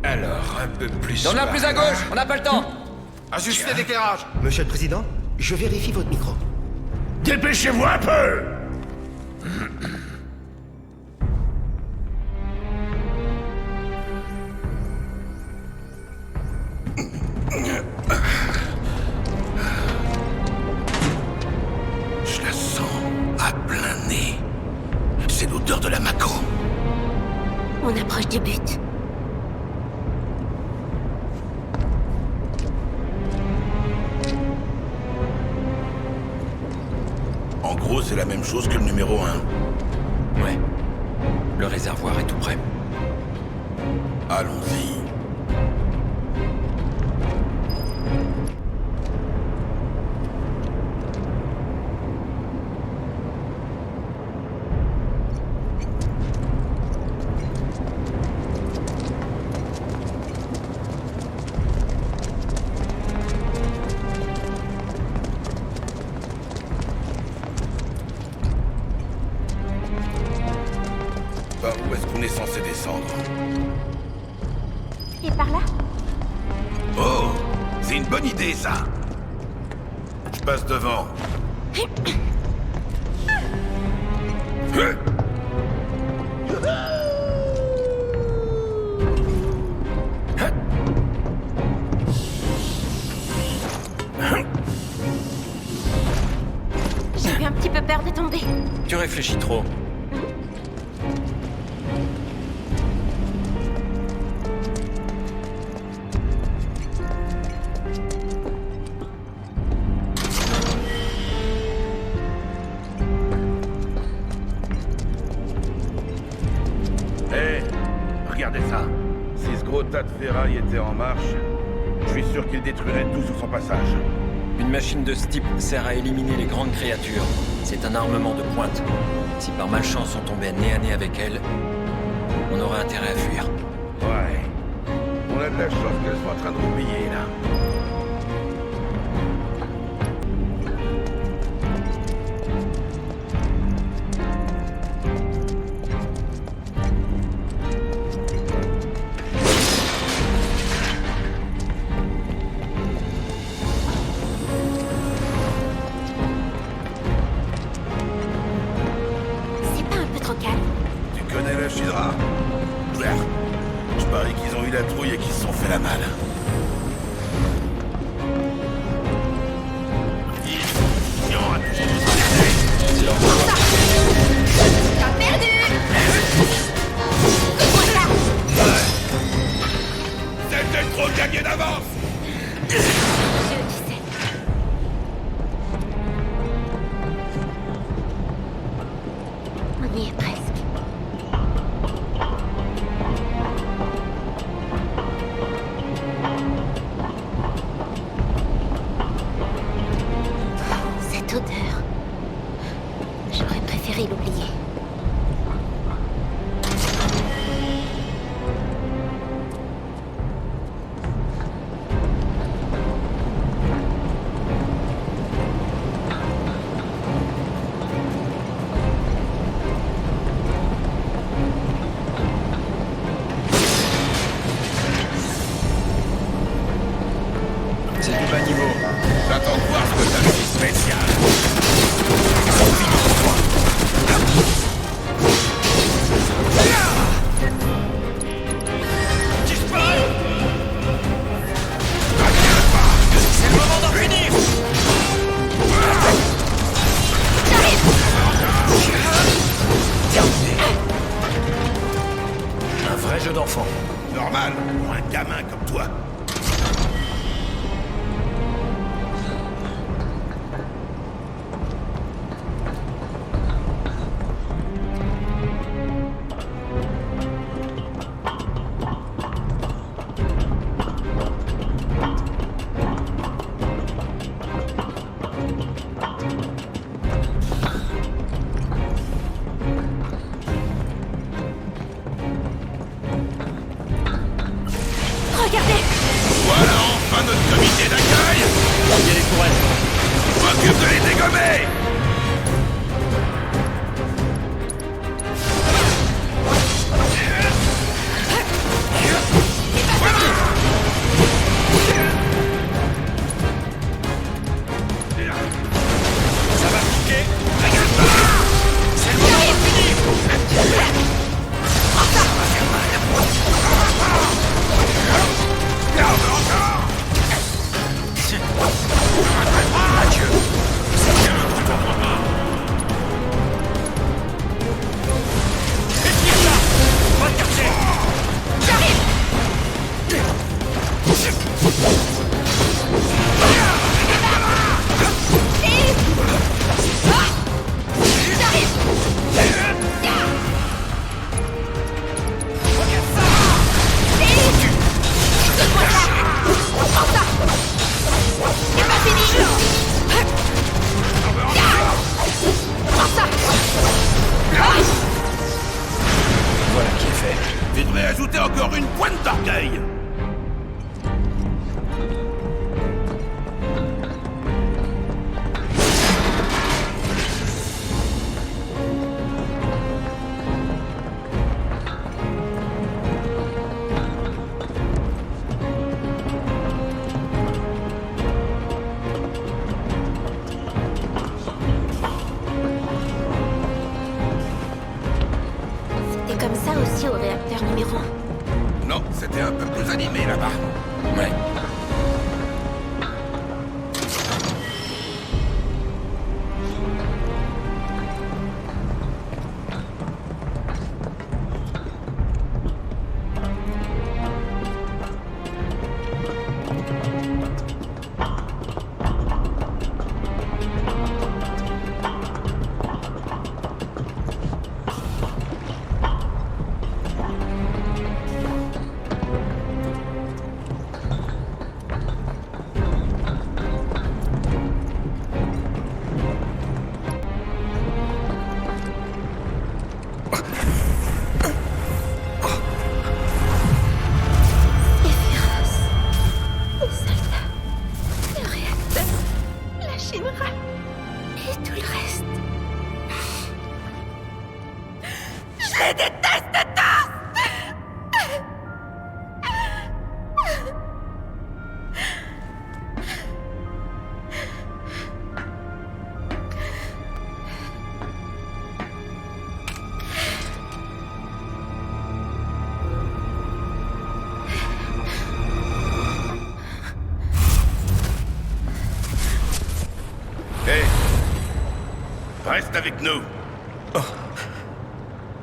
Alors, un peu plus... Donne-la plus à gauche, on n'a pas le temps. Ajustez l'éclairage. Monsieur le Président, je vérifie votre micro. Dépêchez-vous un peu! Je la sens à plein nez. C'est l'odeur de la Mako. On approche du but. En gros, c'est la même chose que le numéro 1. Ouais. Le réservoir est tout près. Allons-y. Par où est-ce qu'on est censé descendre? Et par là? Oh, c'est une bonne idée, ça. Je passe devant. J'ai eu un petit peu peur de tomber. Tu réfléchis trop. Hé, regardez ça. Si ce gros tas de ferraille était en marche, je suis sûr qu'il détruirait tout sur son passage. Une machine de ce type sert à éliminer les grandes créatures. C'est un armement de pointe. Si par malchance on tombait nez à nez avec elle, on aurait intérêt à fuir. Ouais. On a de la chance qu'elle soit en train de roupiller, là. C'est pas un peu trop calme? Tu connais la Shidra? Claire. Je parie qu'ils ont eu la trouille et qu'ils se sont fait la malle. T'as perdu! Voilà! C'était trop gagné d'avance! Je disais. On y est presque. Cette odeur. J'aurais préféré l'oublier. C'est du bas niveau. J'attends de voir ce que t'as de si spécial. Ils ont fini pour toi. Disparu! C'est le moment d'en finir. Un vrai jeu d'enfant. Normal pour un gamin comme toi. Regardez! Voilà enfin notre comité d'accueil! Il y a les tourelles. Je m'occupe de les dégommer! Tu devrais ajouter encore une pointe d'orgueil. C'était comme ça aussi au réacteur numéro 1. Non, c'était un peu plus animé là-bas. Ouais. Les féroces, les soldats, le réacteur, la Shinra et tout le reste. Je les déteste tous! Hé, reste avec nous.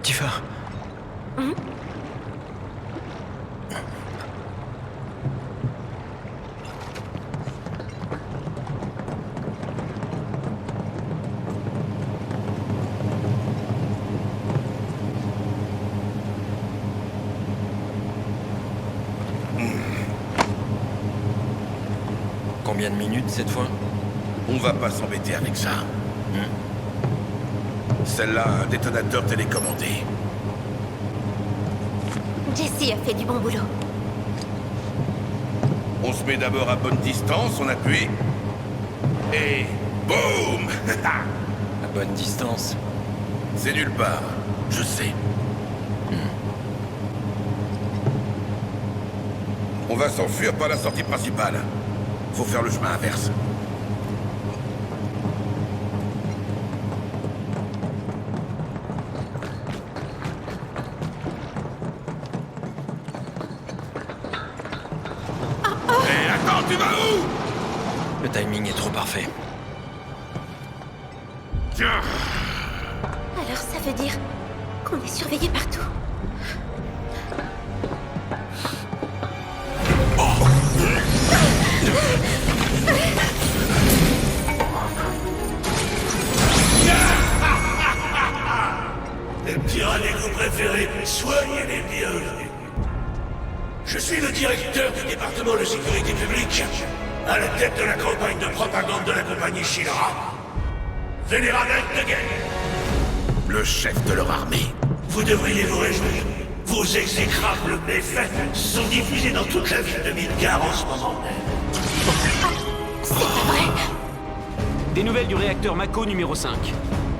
Tifa. Combien de minutes cette fois? On va pas s'embêter avec ça. Celle-là a un détonateur télécommandé. Jessie a fait du bon boulot. On se met d'abord à bonne distance, on appuie. Et boum. À bonne distance. C'est nulle part, je sais. On va s'enfuir par la sortie principale. Faut faire le chemin inverse. Hé, attends, tu vas où? Le timing est trop parfait. Tiens. Alors ça veut dire qu'on est surveillé partout. Les petits radicaux préférés, soignez les bienvenus. Je suis le directeur du département de sécurité publique, à la tête de la campagne de propagande de la compagnie Shinra. Vénéral de guerre. Le chef de leur armée. Vous devriez vous réjouir. Vos exécrables méfaits sont diffusés dans toute la ville de Midgar en ce moment même. C'est pas vrai. Des nouvelles du réacteur Mako numéro 5.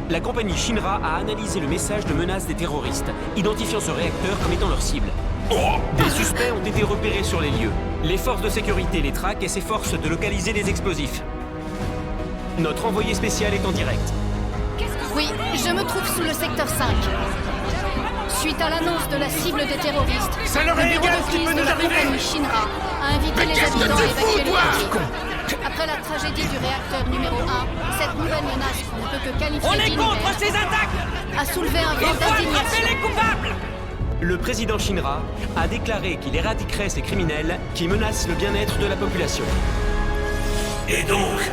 La compagnie Shinra a analysé le message de menace des terroristes, identifiant ce réacteur comme étant leur cible. Des suspects ont été repérés sur les lieux. Les forces de sécurité les traquent et s'efforcent de localiser les explosifs. Notre envoyé spécial est en direct. Oui, je me trouve sous le secteur 5. Suite à l'annonce de la cible des terroristes, le bureau de crise de la compagnie Shinra a invité les habitants à évacuer le quartier. Après la tragédie du réacteur numéro 1, cette nouvelle menace qu'on ne peut que qualifier d'inhumaine ces attaques! a soulevé un vent d'indignation. les coupables! Le président Shinra a déclaré qu'il éradiquerait ces criminels qui menacent le bien-être de la population. Et donc,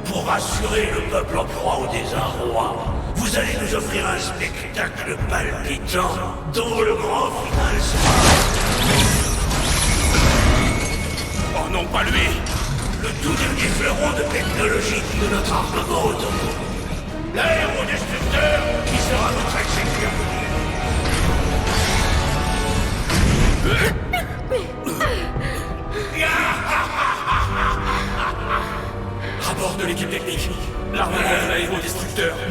pour rassurer le peuple en proie au désarroi, vous allez nous offrir un spectacle palpitant dont le grand final sera... Oh non, pas lui. le tout dernier fleuron de technologie de notre armement autonome. L'aérodestructeur qui sera votre exécuteur.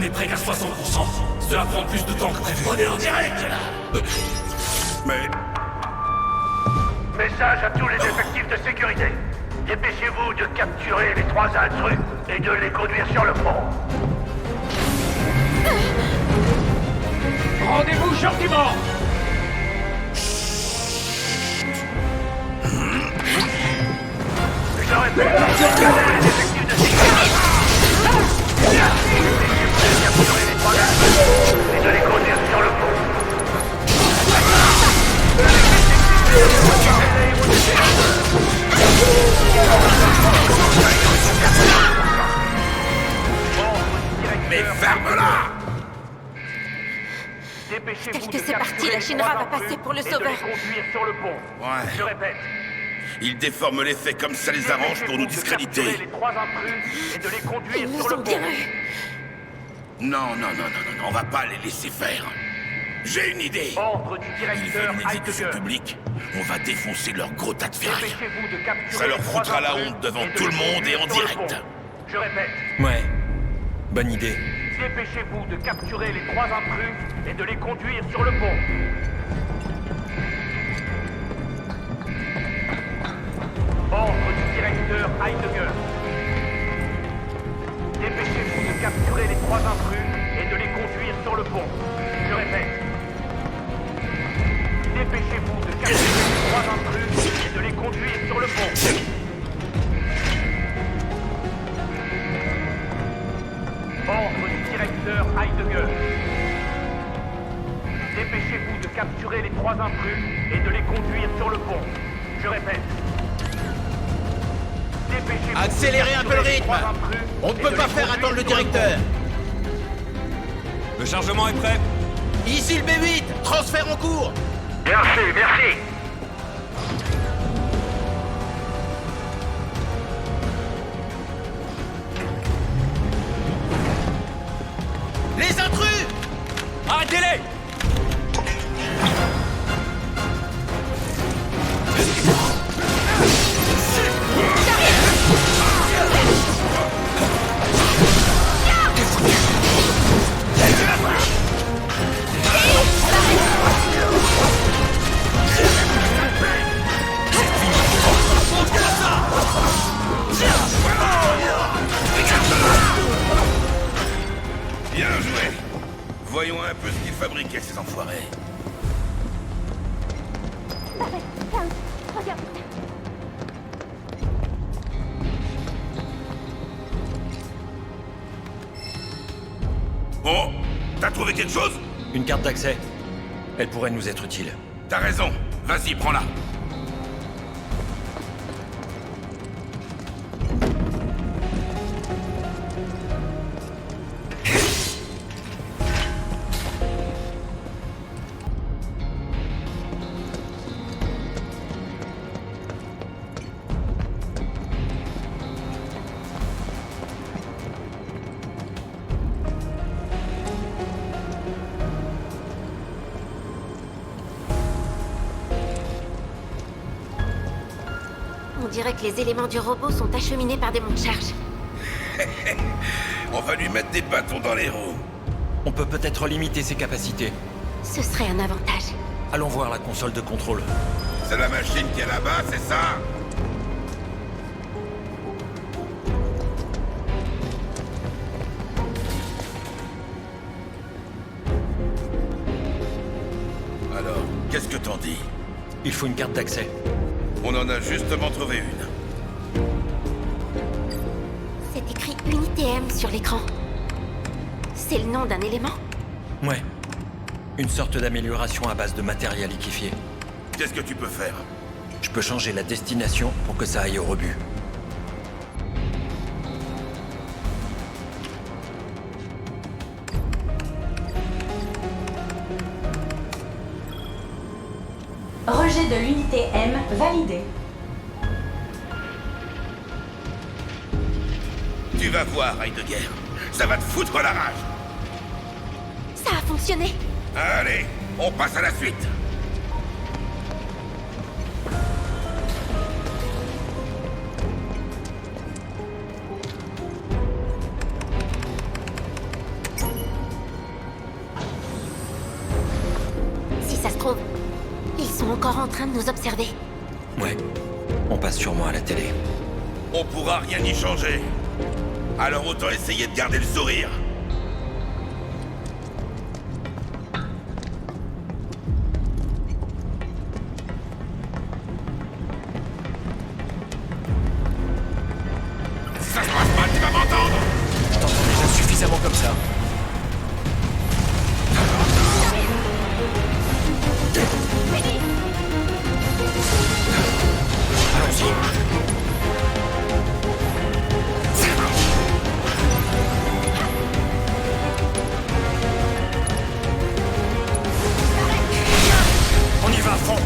n'est prêt qu'à 60%. Cela prend plus de temps que prévu. On est en direct, là. Mais... Message à tous les effectifs de sécurité. Dépêchez-vous de capturer les 3 intrus et de les conduire sur le pont. Rendez-vous gentiment. Je répète, les effectifs de sécurité. Dépêchez-vous de capturer les 3 intrus et de les conduire sur le pont. Mais ferme-la! Tel que c'est parti, la Shinra va passer pour le sauveur. Ouais. Je répète. Ils déforment les faits comme ça les arrange pour nous discréditer. Les 3 intrus et de les conduire Ils nous sur le ont pont. bien eu. Non, on va pas les laisser faire. J'ai une idée. Ordre du Ils directeur veulent une exécution Heidegger. publique. On va défoncer leur gros tas de ferraille. Dépêchez-vous de capturer Ça leur les 3 foutra la intrus honte devant et de tout le les monde et en conduire sur le direct. pont. Je répète. Ouais. Bonne idée. Dépêchez-vous de capturer les 3 intrus et de les conduire sur le pont. Ordre du directeur Heidegger. Dépêchez-vous de capturer les 3 intrus et de les conduire sur le pont. Je répète. Dépêchez-vous de capturer les 3 intrus et de les conduire sur le pont. Ordre du directeur Heidegger. Dépêchez-vous de capturer les 3 intrus et de les conduire sur le pont. Je répète. Dépêchez-vous. Accélérez un peu le de capturer les rythme. 3 intrus On ne et peut de pas les faire conduire attendre le sur pont. directeur. Le chargement est prêt. Ici le B8, transfert en cours. Merci, merci. Les intrus. Arrêtez-les! Bien joué. Voyons un peu ce qu'ils fabriquaient, ces enfoirés. Regarde. Bon, t'as trouvé quelque chose? Une carte d'accès. Elle pourrait nous être utile. T'as raison. Vas-y, prends-la. On dirait que les éléments du robot sont acheminés par des monts de charge. On va lui mettre des bâtons dans les roues. On peut peut-être limiter ses capacités. Ce serait un avantage. Allons voir la console de contrôle. C'est la machine qui est là-bas, c'est ça? Alors, qu'est-ce que t'en dis? Il faut une carte d'accès. On en a justement trouvé une. C'est écrit Unité M sur l'écran. C'est le nom d'un élément? Ouais. Une sorte d'amélioration à base de matériel liquéfié. Qu'est-ce que tu peux faire? Je peux changer la destination pour que ça aille au rebut. Rejet de l'unité M validé. Tu vas voir, Heidegger. Ça va te foutre la rage. Ça a fonctionné. Allez, on passe à la suite. trouve. Ils sont encore en train de nous observer. Ouais. On passe sûrement à la télé. On pourra rien y changer. Alors autant essayer de garder le sourire. Ça se passe mal, tu vas m'entendre? Je t'entends déjà suffisamment comme ça. Allons-y. On y va à fond.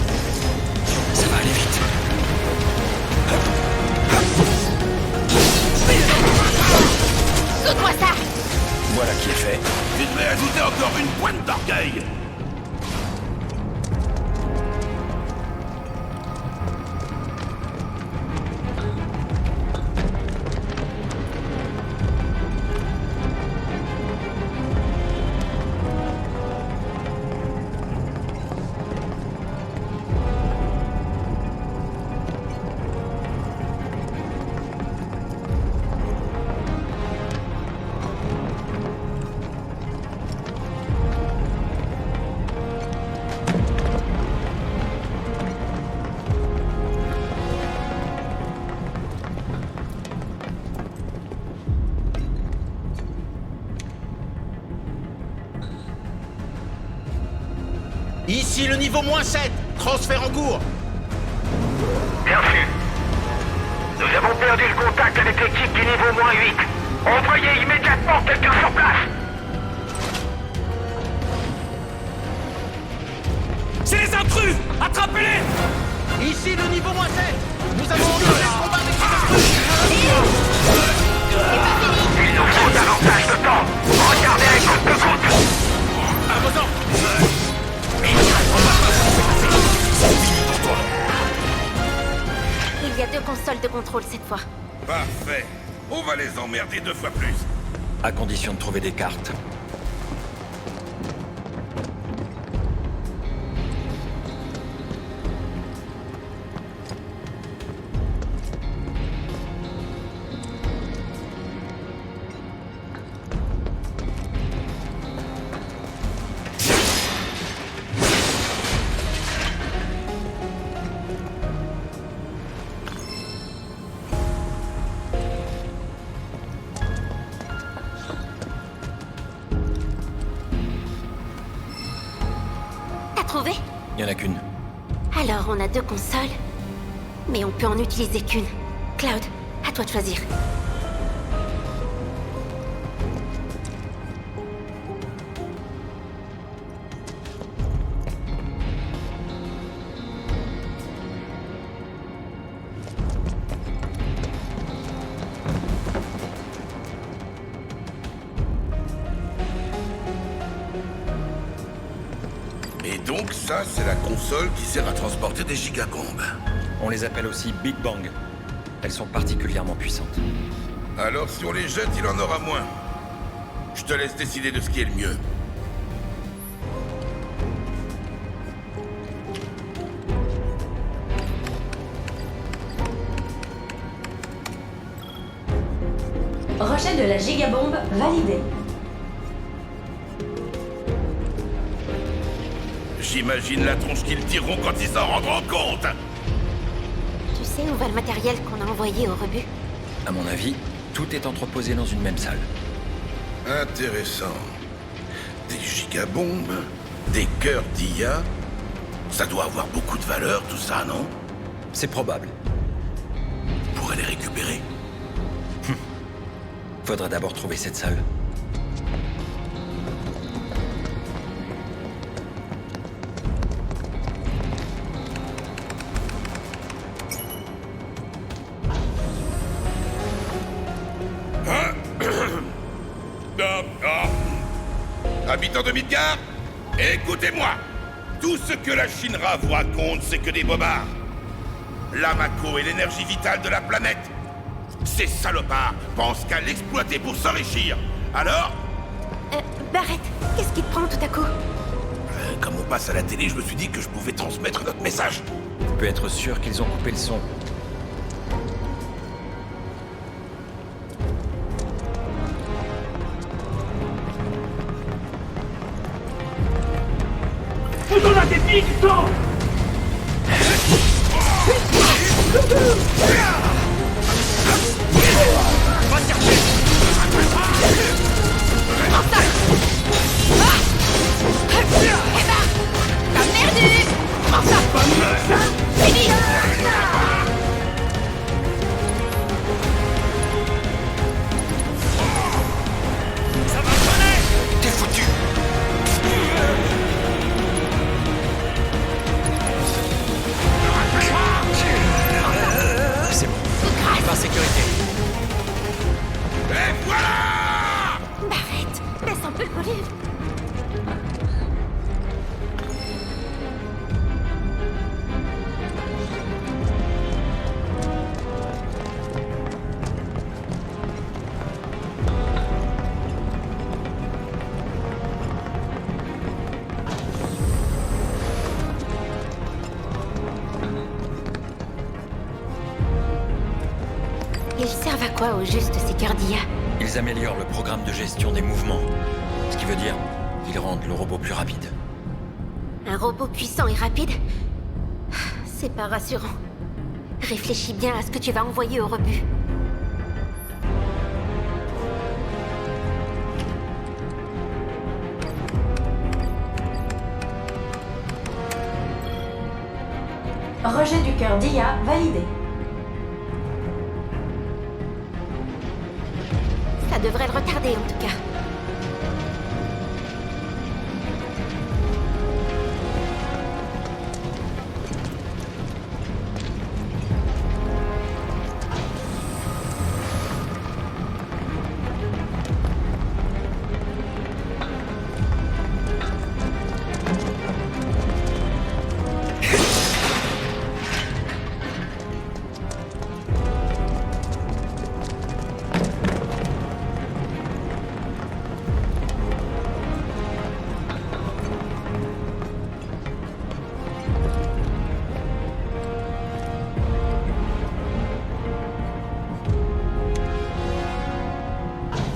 Ça va aller vite. Saute-moi ça! Voilà qui est fait. Tu devrais ajouter encore une pointe d'orgueil. Ici le niveau -7. Transfert en cours. Bien reçu. Nous avons perdu le contact avec l'équipe du niveau -8. Envoyez immédiatement quelqu'un sur place. C'est les intrus! Attrapez-les! Ici le niveau -7. Nous avons engagé le combat avec les intrus. Il nous faut davantage de temps. Regardez avec votre compte. À vos ordres. Il y a 2 consoles de contrôle cette fois. Parfait. On va les emmerder 2 fois plus. À condition de trouver des cartes. Trouvé? Il y en a qu'une. Alors, on a 2 consoles, mais on peut en utiliser qu'une. Cloud, à toi de choisir. Et donc ça, c'est la console qui sert à transporter des gigabombes. On les appelle aussi Big Bang. Elles sont particulièrement puissantes. Alors si on les jette, il en aura moins. Je te laisse décider de ce qui est le mieux. Rejet de la gigabombe validé. J'imagine la tronche qu'ils tireront quand ils s'en rendront compte. Tu sais où va le matériel qu'on a envoyé au rebut? À mon avis, tout est entreposé dans une même salle. Intéressant. Des gigabombes, des cœurs d'IA. Ça doit avoir beaucoup de valeur, tout ça, non? C'est probable. On pourrait les récupérer. Faudra d'abord trouver cette salle. Habitants de Midgard, écoutez-moi. Tout ce que la Shinra vous raconte, c'est que des bobards. La Mako est l'énergie vitale de la planète. Ces salopards pensent qu'à l'exploiter pour s'enrichir. Alors, Barrett, qu'est-ce qui te prend tout à coup? Comme on passe à la télé, je me suis dit que je pouvais transmettre notre message. Tu peux être sûr qu'ils ont coupé le son. Faisons la défie du temps. Va chercher. T'as perdu! Fini! Ça va sonner. T'es foutu. C'est bon. Fin sécurité. Et voilà! Arrête! Baisse un peu le volume! Ils servent à quoi au juste ces cœurs d'IA? Ils améliorent le programme de gestion des mouvements. Ce qui veut dire qu'ils rendent le robot plus rapide. Un robot puissant et rapide? C'est pas rassurant. Réfléchis bien à ce que tu vas envoyer au rebut. Rejet du cœur d'IA validé. Ça devrait le retarder en tout cas.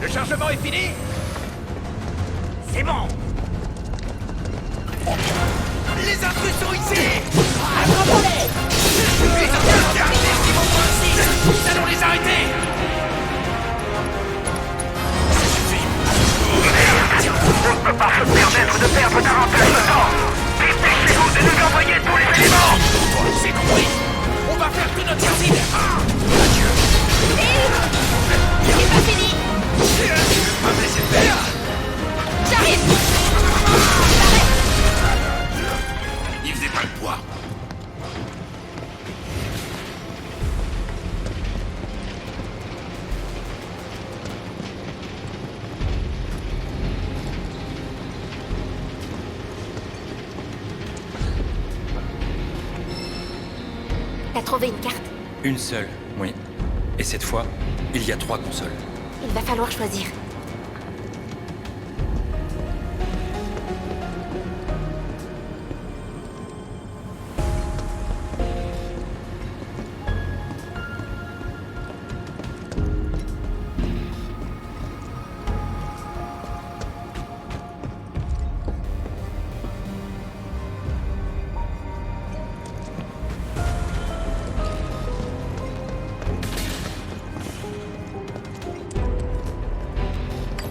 Le chargement est fini. C'est bon. Les intrus sont ici. Attrapons-les. Les intrus ont terminé ce qu'ils vont voir ici. Nous allons les arrêter. Ça suffit. On ne peut pas se permettre de perdre davantage de temps. Dépêchez-vous de nous envoyer tous les éléments. C'est compris. On va faire tout notre possible. Adieu. C'est pas fini! Tu veux pas me laisser faire? J'arrive! Il faisait pas le poids. T'as trouvé une carte? Une seule, oui. Et cette fois, il y a 3 consoles. Il va falloir choisir.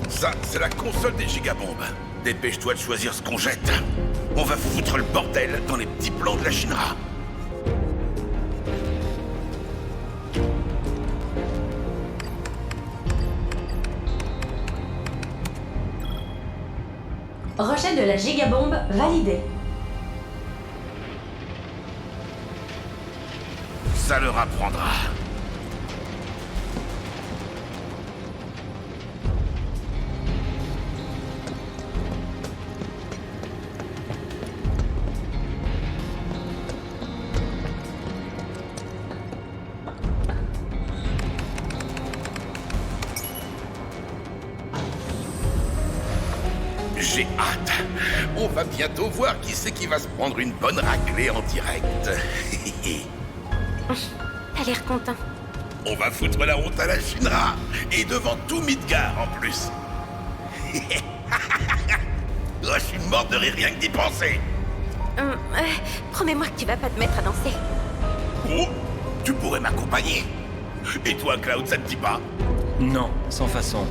Ça, c'est la console des gigabombes. Dépêche-toi de choisir ce qu'on jette. On va foutre le bordel dans les petits plans de la Shinra. Rejet de la gigabombe validé. Ça leur apprendra. J'ai hâte. On va bientôt voir qui c'est qui va se prendre une bonne raclée en direct. T'as l'air content. On va foutre la honte à la Shinra. Et devant tout Midgar en plus. Oh, je suis morte de rire rien que d'y penser. Promets-moi que tu vas pas te mettre à danser. Oh, tu pourrais m'accompagner. Et toi, Cloud, ça te dit pas? Non, sans façon.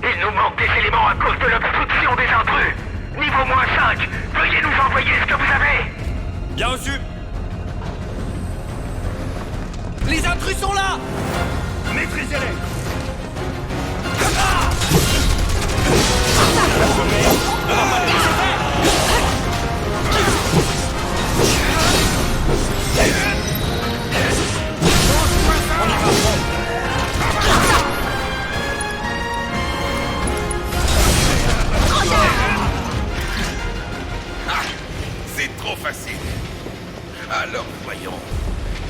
Il nous manque des éléments à cause de l'obstruction des intrus. Niveau -5, veuillez nous envoyer ce que vous avez. Bien reçu. Les intrus sont là! Maîtrisez-les. C'est trop facile. Alors, voyons.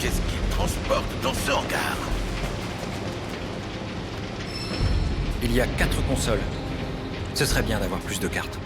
Qu'est-ce qu'il transporte dans ce hangar? Il y a 4 consoles. Ce serait bien d'avoir plus de cartes.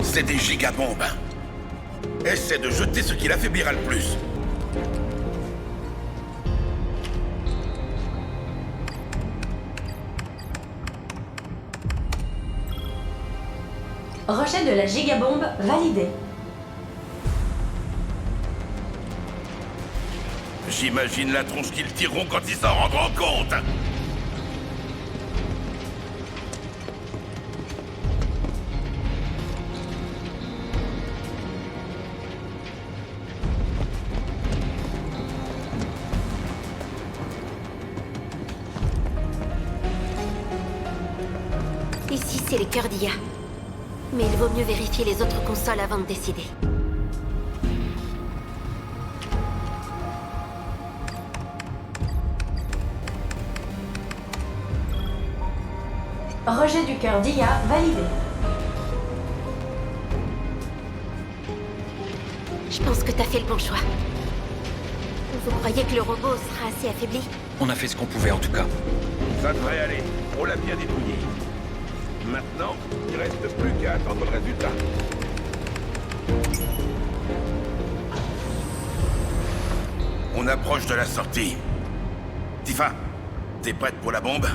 C'est des gigabombes. Essaie de jeter ce qui l'affaiblira le plus. Rejet de la gigabombe validé. J'imagine la tronche qu'ils tireront quand ils s'en rendront compte. Ici, c'est les cœurs d'IA. Mais il vaut mieux vérifier les autres consoles avant de décider. Rejet du cœur d'IA validé. Je pense que t'as fait le bon choix. Vous croyez que le robot sera assez affaibli? On a fait ce qu'on pouvait en tout cas. Ça devrait aller. On l'a bien dépouillé. Maintenant, il reste plus qu'à attendre le résultat. On approche de la sortie. Tifa, t'es prête pour la bombe?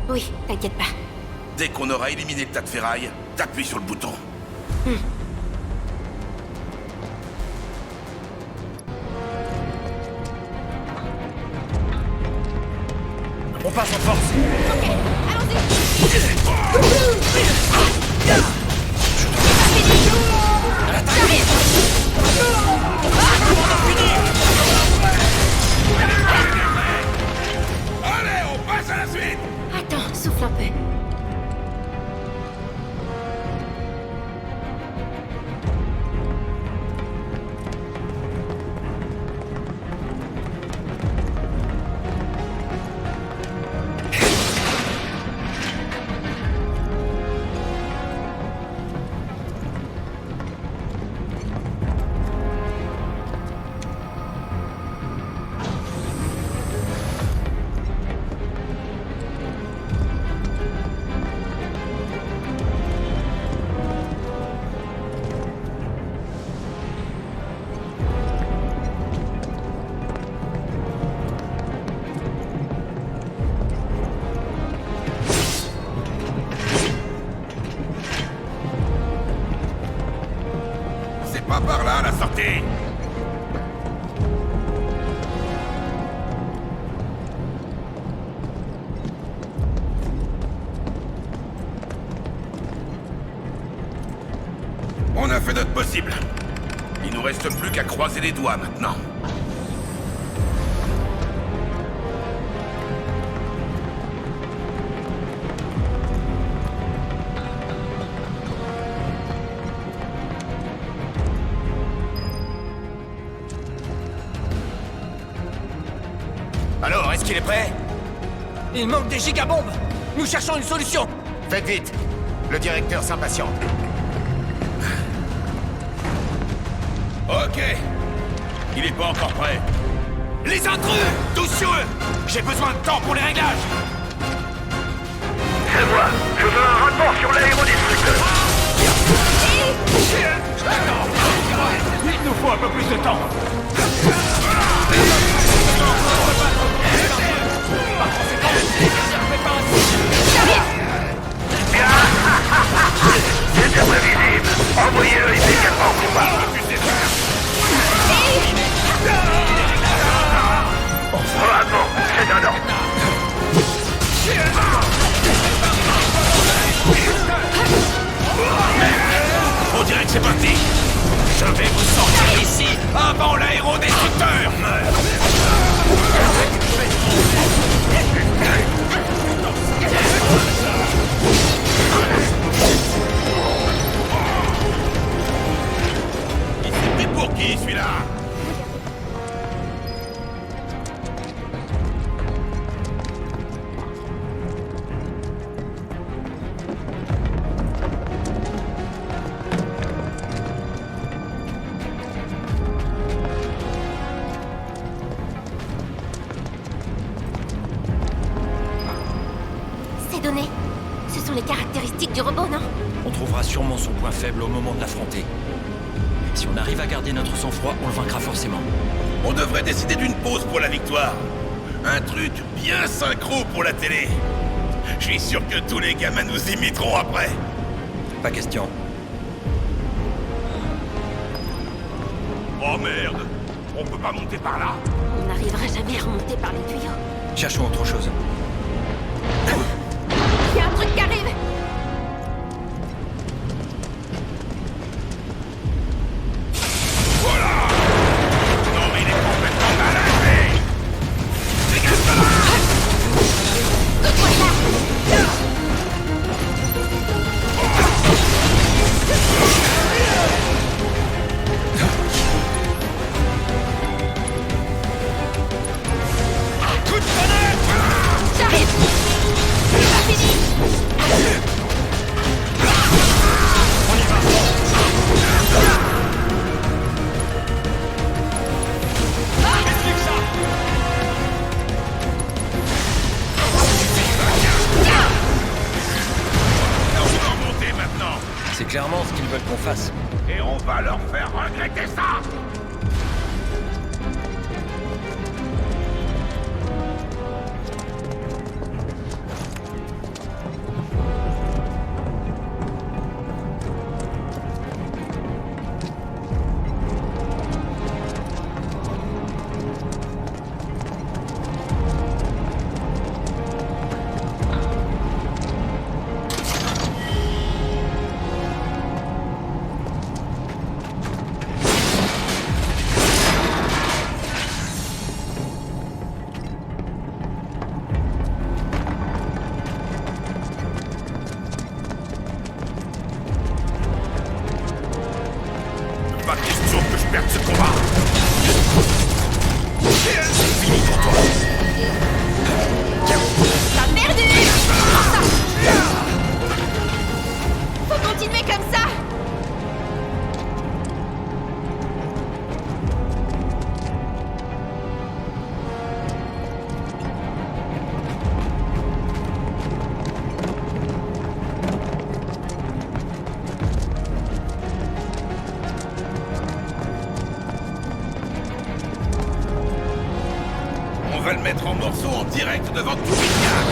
Oui, t'inquiète pas. Dès qu'on aura éliminé le tas de ferraille, t'appuies sur le bouton. On passe en force. Ok, allons-y. Allez, on passe à la suite! Attends, souffle un peu. pas par là, la sortie. On a fait notre possible. Il nous reste plus qu'à croiser les doigts maintenant. Alors, est-ce qu'il est prêt? Il manque des gigabombes. Nous cherchons une solution. Faites vite. Le directeur s'impatiente. Ok. Il est pas encore prêt. Les intrus! Tous sur eux! J'ai besoin de temps pour les réglages! C'est moi. Je veux un rapport sur l'aérodestructeur. Il nous faut un peu plus de temps! C'était prévisible. Envoyez-le immédiatement au combat. Bravo, c'est un ordre. On dirait que c'est parti! Je vais vous sortir ici avant l'aérodestructeur! C'est pour qui, celui-là? Ces données, ce sont les caractéristiques du robot, non? On trouvera sûrement son point faible au moment de l'affronter. Si on arrive à garder notre sang-froid, on le vaincra forcément. On devrait décider d'une pause pour la victoire. Un truc bien synchro pour la télé. Je suis sûr que tous les gamins nous imiteront après. Pas question. Oh merde! On peut pas monter par là. On n'arrivera jamais à remonter par les tuyaux. Cherchons autre chose. Il y a un truc qui arrive! Non mais il est complètement malade! Dégage de là! Coup de fenêtre! J'arrive! C'est pas fini! Explique ça! On va remonter maintenant. C'est clairement ce qu'ils veulent qu'on fasse. Et on va leur faire regretter ça! Pas question que je perde ce combat! C'est fini pour toi! T'as perdu! Faut continuer comme ça! On va le mettre en morceaux en direct devant tout Midgard!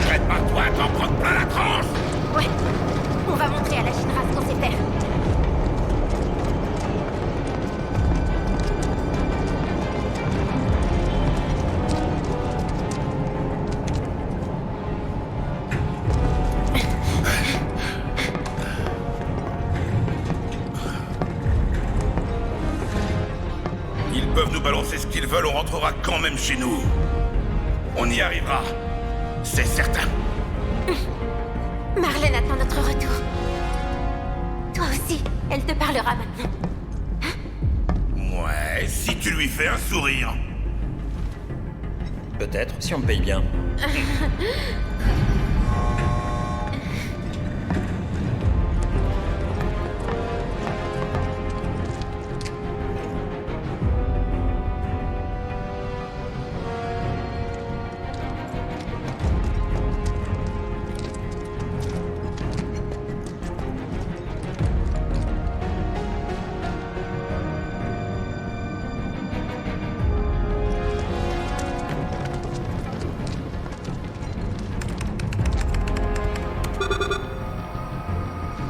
Prépare-toi à t'en prendre plein la tranche! Ouais, on va montrer à la Shinra ce qu'on sait faire. peuvent nous balancer ce qu'ils veulent, on rentrera quand même chez nous. On y arrivera. C'est certain. Marlène attend notre retour. Toi aussi, elle te parlera maintenant. Ouais, si tu lui fais un sourire. Peut-être, si on me paye bien.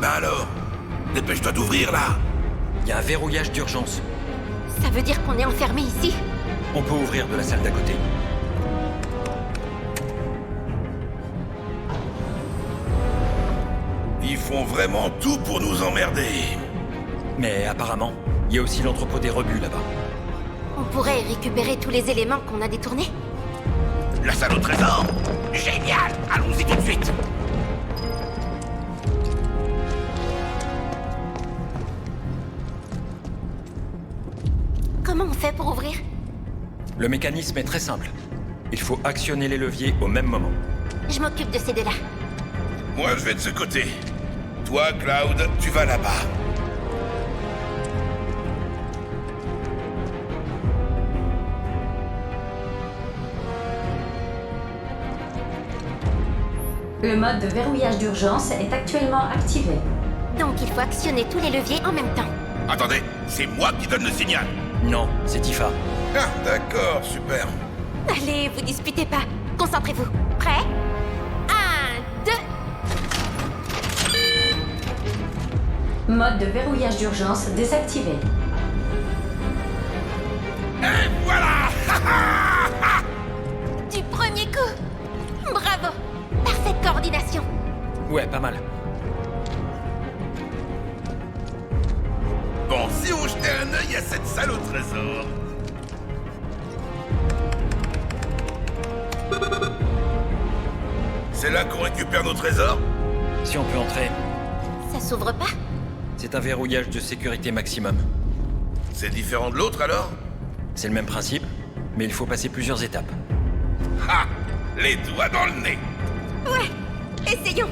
Bah alors, dépêche-toi d'ouvrir là. Il y a un verrouillage d'urgence. Ça veut dire qu'on est enfermé ici? On peut ouvrir de la salle d'à côté. Ils font vraiment tout pour nous emmerder. Mais apparemment, il y a aussi l'entrepôt des rebuts là-bas. On pourrait récupérer tous les éléments qu'on a détournés. La salle au trésor? Génial! Allons-y tout de suite! Comment on fait pour ouvrir? Le mécanisme est très simple. Il faut actionner les leviers au même moment. Je m'occupe de ces deux-là. Moi, je vais de ce côté. Toi, Cloud, tu vas là-bas. Le mode de verrouillage d'urgence est actuellement activé. Donc il faut actionner tous les leviers en même temps. Attendez, c'est moi qui donne le signal. Non, c'est Tifa. Ah, d'accord, super. Allez, vous disputez pas. Concentrez-vous. Prêt? 1, 2... Mode de verrouillage d'urgence désactivé. Et voilà! Du premier coup! Bravo! Parfaite coordination. Ouais, pas mal. Bon, si on jetait un œil à cette salle au trésor... C'est là qu'on récupère nos trésors? Si on peut entrer, Ça s'ouvre pas? c'est un verrouillage de sécurité maximum. C'est différent de l'autre alors? C'est le même principe, mais il faut passer plusieurs étapes. Ha! Les doigts dans le nez! Ouais! Essayons!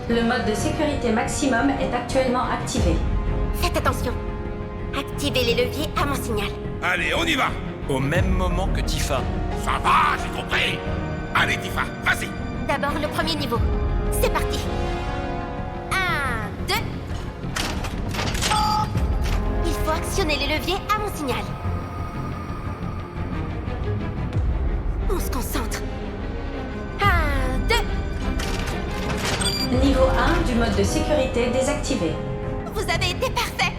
Le mode de sécurité maximum est actuellement activé. Faites attention. Activez les leviers à mon signal. Allez, on y va! Au même moment que Tifa. Ça va, j'ai compris! Allez, Tifa, vas-y! D'abord le premier niveau. C'est parti. 1, 2... Il faut actionner les leviers à mon signal. On se concentre. 1, 2... Niveau 1 du mode de sécurité désactivé. Vous avez été parfait.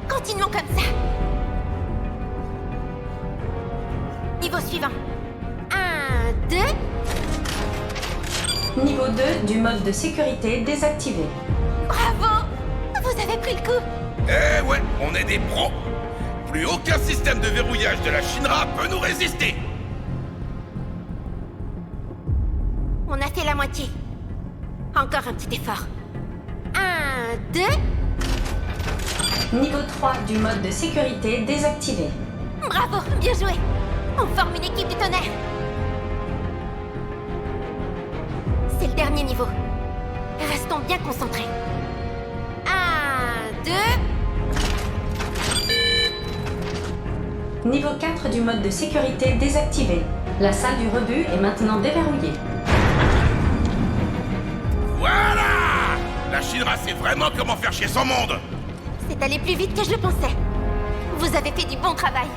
Continuons comme ça. Niveau suivant. 1, 2... Niveau 2 du mode de sécurité désactivé. Bravo! Vous avez pris le coup. Eh ouais, on est des pros! Plus aucun système de verrouillage de la Shinra peut nous résister! On a fait la moitié. Encore un petit effort. 1, 2... Niveau 3 du mode de sécurité désactivé. Bravo, bien joué. On forme une équipe du tonnerre. C'est le dernier niveau. Restons bien concentrés. 1, 2... Niveau 4 du mode de sécurité désactivé. La salle du rebut est maintenant déverrouillée. Voilà! La Shinra sait vraiment comment faire chier son monde! C'est allé plus vite que je le pensais. Vous avez fait du bon travail.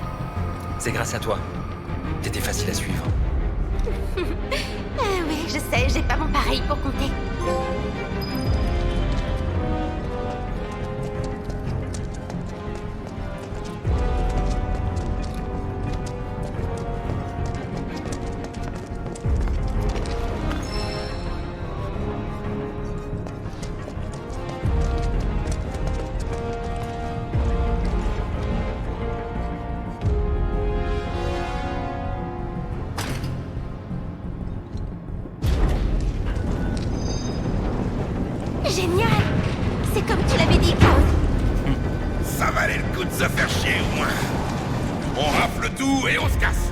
C'est grâce à toi. T'étais facile à suivre. Oui, je sais, j'ai pas mon pareil pour compter. se faire chier au moins. On rafle tout et on se casse.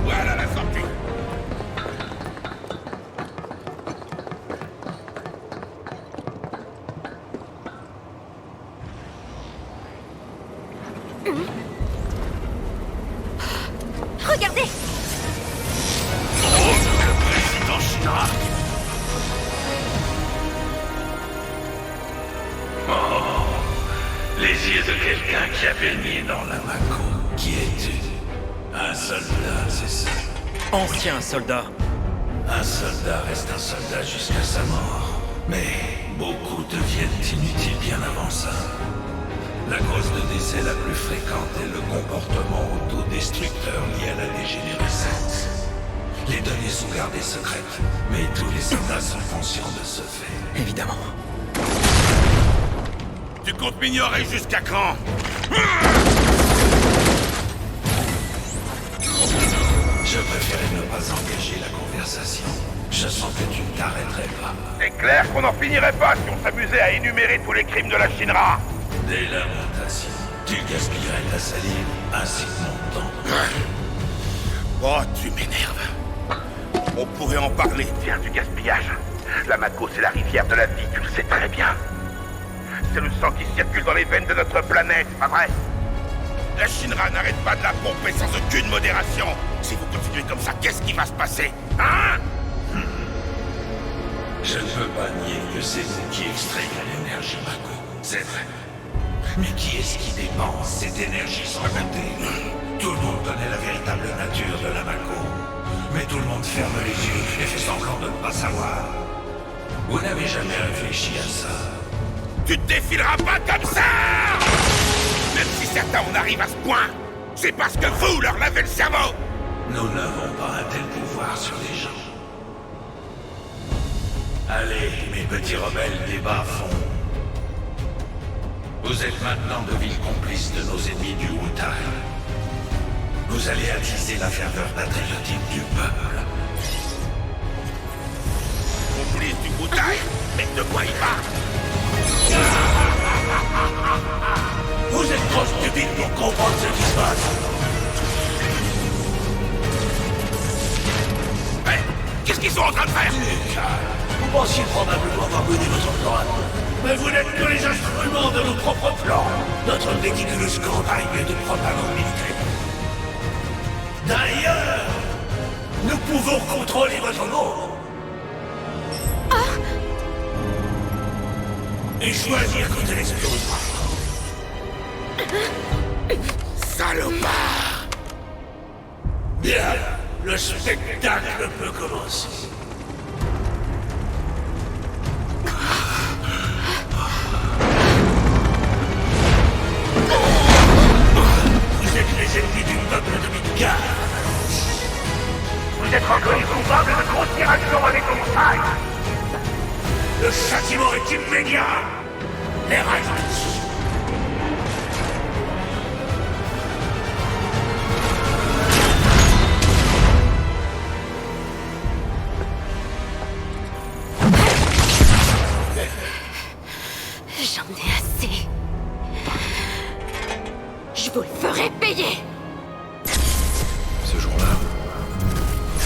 Voilà la sortie. Regardez! Président Shinra. Les yeux de quelqu'un qui a baigné dans la Mako. Qui es-tu? Un soldat, c'est ça? Ancien soldat. Un soldat reste un soldat jusqu'à sa mort. Mais beaucoup deviennent inutiles bien avant ça. La cause de décès la plus fréquente est le comportement autodestructeur lié à la dégénérescence. Les données sont gardées secrètes, mais tous les soldats sont conscients de ce fait. Évidemment. Tu comptes m'ignorer jusqu'à quand? Je préférais ne pas engager la conversation. Je sens que tu ne t'arrêterais pas. C'est clair qu'on n'en finirait pas si on s'amusait à énumérer tous les crimes de la Shinra. Des lamentations. Tu gaspillerais ta salive ainsi que mon temps. Oh, tu m'énerves. On pourrait en parler, tiens, du gaspillage. La Mako, c'est la rivière de la vie, tu le sais très bien. C'est le sang qui circule dans les veines de notre planète, pas vrai? La Shinra n'arrête pas de la pomper sans aucune modération. Si vous continuez comme ça, qu'est-ce qui va se passer? Hein? Je ne peux pas nier que c'est vous qui extrayez l'énergie Mako. C'est vrai. Mais qui est-ce qui dépense cette énergie sans compter? Tout le monde connaît la véritable nature de la Mako. Mais tout le monde ferme les yeux et fait semblant de ne pas savoir. Vous n'avez jamais réfléchi à ça. Tu te défileras pas comme ça! Même si certains en arrivent à ce point, c'est parce que vous leur lavez le cerveau! Nous n'avons pas un tel pouvoir sur les gens. Allez, mes petits rebelles des bas-fonds. Vous êtes maintenant de vils complices de nos ennemis du Wutai. Vous allez attiser la ferveur patriotique du peuple. Complice du Wutai? Mais de quoi il parle? Vous êtes trop stupide pour comprendre ce qui se passe. Hé, qu'est-ce qu'ils sont en train de faire? Vous pensiez probablement avoir mené votre plan à bout. Mais vous n'êtes que les instruments de nos propres plans. Notre ridiculeuse campagne de propagande militaire. D'ailleurs, nous pouvons contrôler votre monde. Et choisir quand elle explosera. Salopard! Bien, le spectacle peut commencer. Vous êtes les ennemis du peuple de Midgard. Vous êtes reconnus coupables de grossière action avec le Wutai. Le châtiment est immédiat. Les rêves. t'aurais payé. Ce jour-là,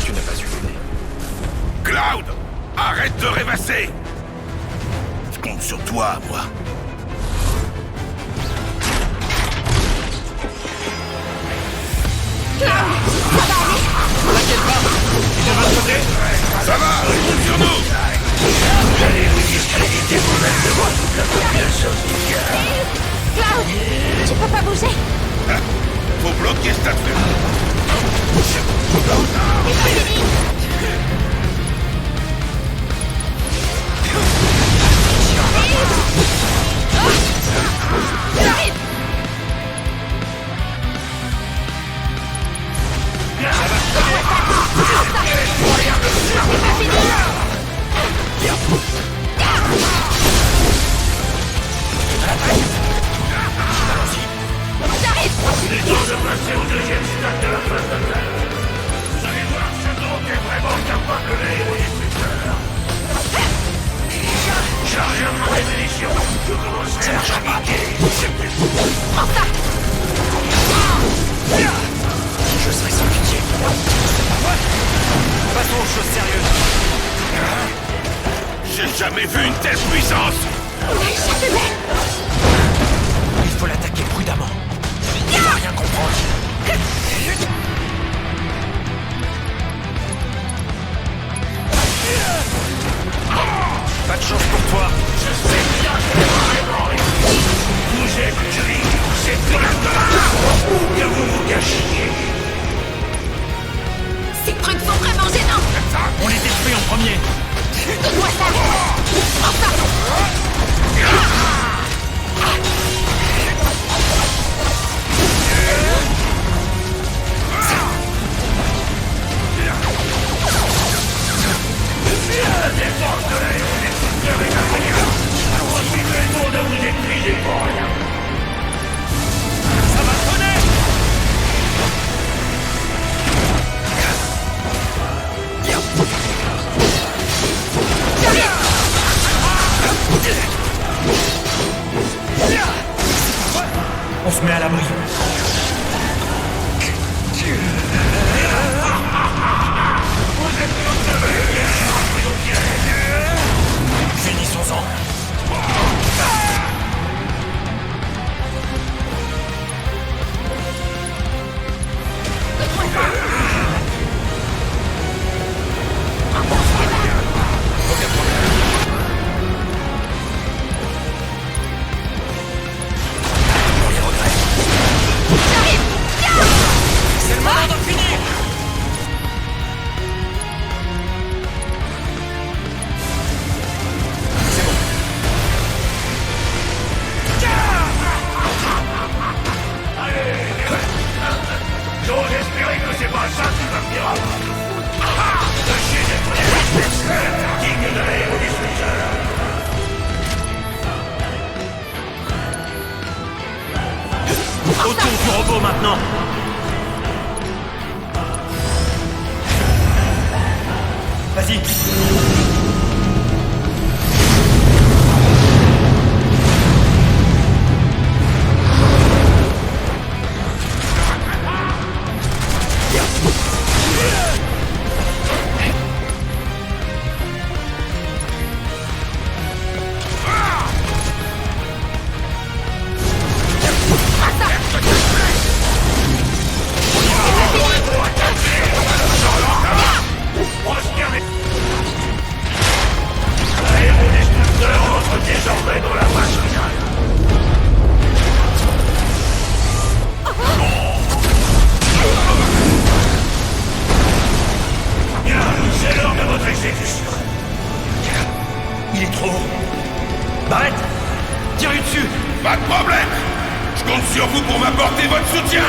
tu n'as pas su l'aider. Cloud! Arrête de rêvasser! Je compte sur toi, moi. T'inquiète pas, il est de votre côté. Ça va, compte sur nous! Allez vous discréditer vous-même devant toute la population mondiale. Cloud, tu peux pas bouger. Faut bloquer cette affaire. C'est pas fini. J'arrive. Il est temps de passer au deuxième stade de la phase d'attaque. Vous allez voir, ce groupe est vraiment capable de l'aérodestructeur. Chargez un point de munitions. Je commencerai à paniquer. Je serai sans pitié. Passons aux choses sérieuses. J'ai jamais vu une telle puissance! Il faut l'attaquer prudemment. Il va rien comprendre. Pas de chance pour toi. Je sais bien que vraiment vous êtes gris. C'est bien que vous vous cachiez. Ces trucs sont vraiment gênants. On les détruit en premier. Donne-moi ça. Enfin. La défense de l'aérodestructeur est impeccable. Continuez le monde à vous épuiser pour rien. Ça va sonner. On se met à l'abri. Finissons-en. C'est le moment d'en finir. J'ose espérer que c'est pas ça qui va me dire. Tâchez d'être des adversaires dignes de l'aérodestructeur. Autour du robot maintenant. Vas-y. L'aérodestructeur entre désormais dans la phase finale. Bien, c'est l'heure de votre exécution. Il est trop haut. Barrett, tire-lui dessus. Pas de problème! Je compte sur vous pour m'apporter votre soutien!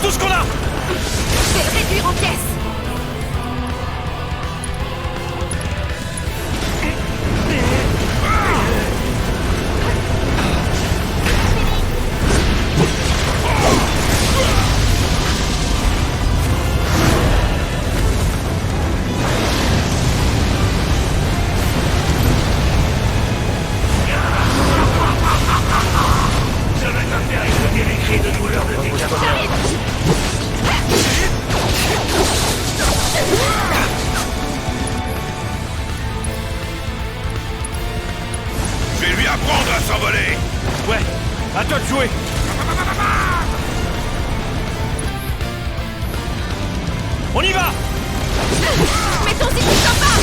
tout ce qu'on a! Je vais le réduire en pièces. Ça va t'intéresser de bien écrit de douleur de tes camarades. Je vais lui apprendre à s'envoler. Ouais, à toi de jouer! On y va! Mettons-y tout en bas.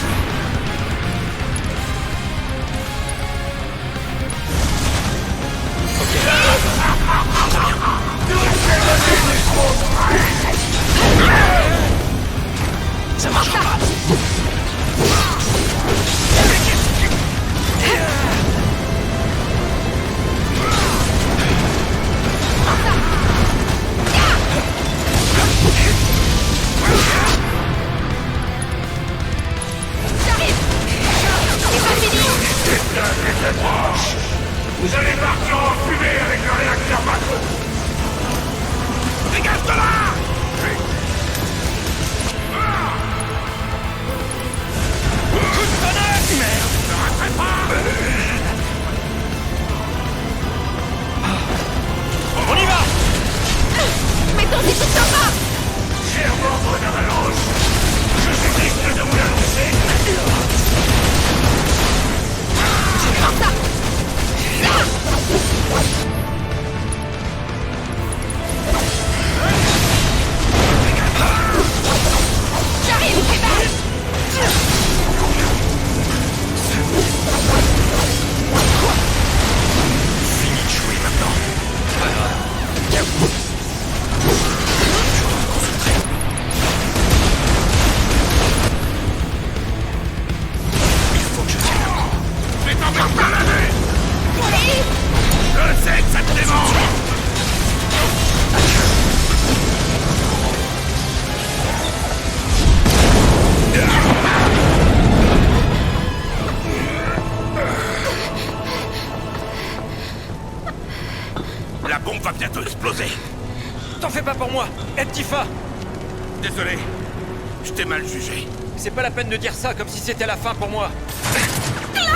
Ça marchera pas! J'arrive. C'est pas fini. Vous allez partir en fumée avec le réacteur Mako. Dégage de là! On y va! Mettons-y tout en bas. Cher membre d'Avalanche, je suis triste de vous l'annoncer. Prends ça. J'arrive, Evan. Fini de jouer maintenant. C'est pas grave. Je dois me concentrer. Il faut que je tienne le coup. Je vais t'en faire plein la vue! Oui. Je sais que ça te démange! La bombe va bientôt exploser. T'en fais pas pour moi! Aide Tifa! Désolé, je t'ai mal jugé. C'est pas la peine de dire ça comme si c'était la fin pour moi! Claude.